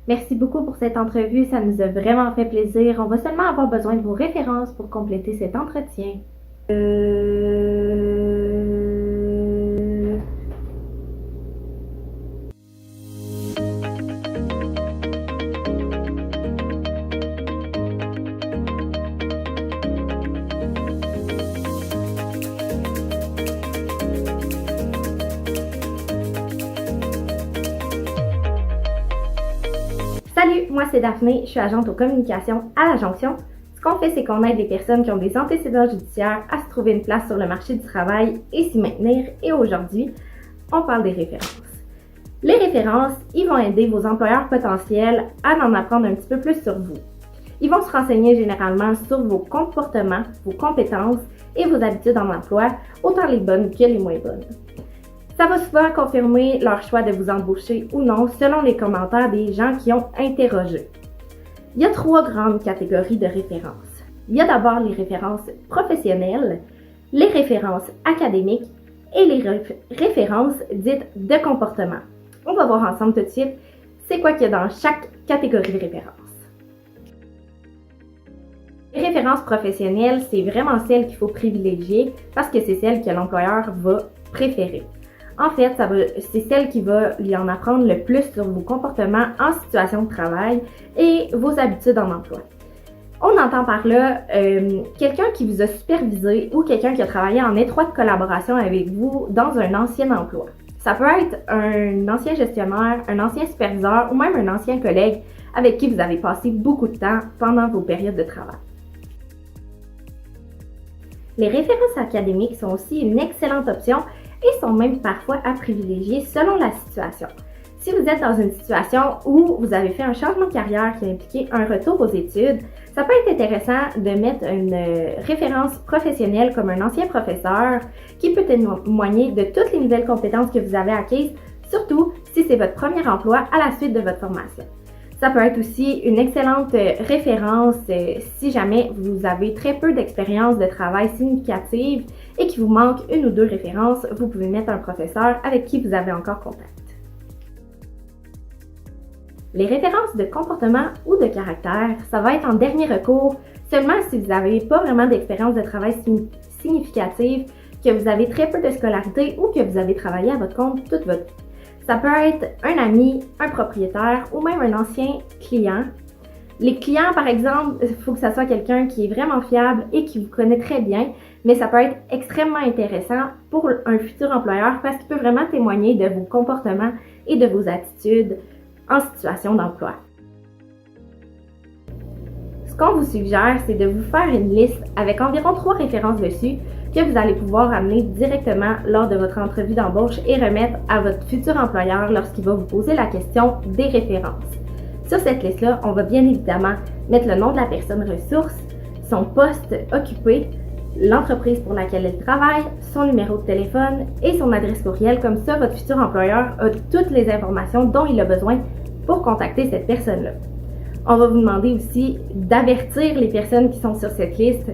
Merci beaucoup pour cette entrevue, ça nous a vraiment fait plaisir. On va seulement avoir besoin de vos références pour compléter cet entretien. Salut, moi c'est Daphné, je suis agente aux communications à la Jonction. Ce qu'on fait, c'est qu'on aide les personnes qui ont des antécédents judiciaires à se trouver une place sur le marché du travail et s'y maintenir. Et aujourd'hui, on parle des références. Les références, ils vont aider vos employeurs potentiels à en apprendre un petit peu plus sur vous. Ils vont se renseigner généralement sur vos comportements, vos compétences et vos habitudes en emploi, autant les bonnes que les moins bonnes. Ça va souvent confirmer leur choix de vous embaucher ou non selon les commentaires des gens qui ont interrogé. Il y a 3 grandes catégories de références. Il y a d'abord les références professionnelles, les références académiques et les références dites de comportement. On va voir ensemble tout de suite c'est quoi qu'il y a dans chaque catégorie de références. Les références professionnelles, c'est vraiment celles qu'il faut privilégier parce que c'est celles que l'employeur va préférer. En fait, c'est celle qui va lui en apprendre le plus sur vos comportements en situation de travail et vos habitudes en emploi. On entend par là quelqu'un qui vous a supervisé ou quelqu'un qui a travaillé en étroite collaboration avec vous dans un ancien emploi. Ça peut être un ancien gestionnaire, un ancien superviseur ou même un ancien collègue avec qui vous avez passé beaucoup de temps pendant vos périodes de travail. Les références académiques sont aussi une excellente option et sont même parfois à privilégier selon la situation. Si vous êtes dans une situation où vous avez fait un changement de carrière qui a impliqué un retour aux études, ça peut être intéressant de mettre une référence professionnelle comme un ancien professeur qui peut témoigner de toutes les nouvelles compétences que vous avez acquises, surtout si c'est votre premier emploi à la suite de votre formation. Ça peut être aussi une excellente référence si jamais vous avez très peu d'expérience de travail significative et qu'il vous manque une ou 2 références, vous pouvez mettre un professeur avec qui vous avez encore contact. Les références de comportement ou de caractère, ça va être en dernier recours seulement si vous n'avez pas vraiment d'expérience de travail significative, que vous avez très peu de scolarité ou que vous avez travaillé à votre compte toute votre vie. Ça peut être un ami, un propriétaire ou même un ancien client. Les clients, par exemple, il faut que ça soit quelqu'un qui est vraiment fiable et qui vous connaît très bien, mais ça peut être extrêmement intéressant pour un futur employeur parce qu'il peut vraiment témoigner de vos comportements et de vos attitudes en situation d'emploi. Ce qu'on vous suggère, c'est de vous faire une liste avec environ 3 références dessus que vous allez pouvoir amener directement lors de votre entrevue d'embauche et remettre à votre futur employeur lorsqu'il va vous poser la question des références. Sur cette liste-là, on va bien évidemment mettre le nom de la personne ressource, son poste occupé, l'entreprise pour laquelle elle travaille, son numéro de téléphone et son adresse courriel. Comme ça, votre futur employeur a toutes les informations dont il a besoin pour contacter cette personne-là. On va vous demander aussi d'avertir les personnes qui sont sur cette liste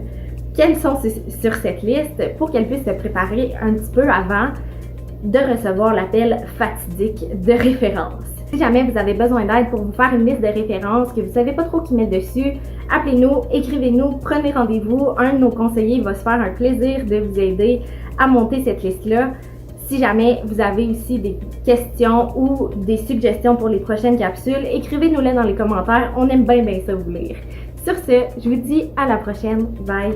qu'elles sont sur cette liste pour qu'elles puissent se préparer un petit peu avant de recevoir l'appel fatidique de référence. Si jamais vous avez besoin d'aide pour vous faire une liste de références, que vous ne savez pas trop qui mettre dessus, appelez-nous, écrivez-nous, prenez rendez-vous. Un de nos conseillers va se faire un plaisir de vous aider à monter cette liste-là. Si jamais vous avez aussi des questions ou des suggestions pour les prochaines capsules, écrivez-nous-les dans les commentaires. On aime bien ça vous lire. Sur ce, je vous dis à la prochaine. Bye!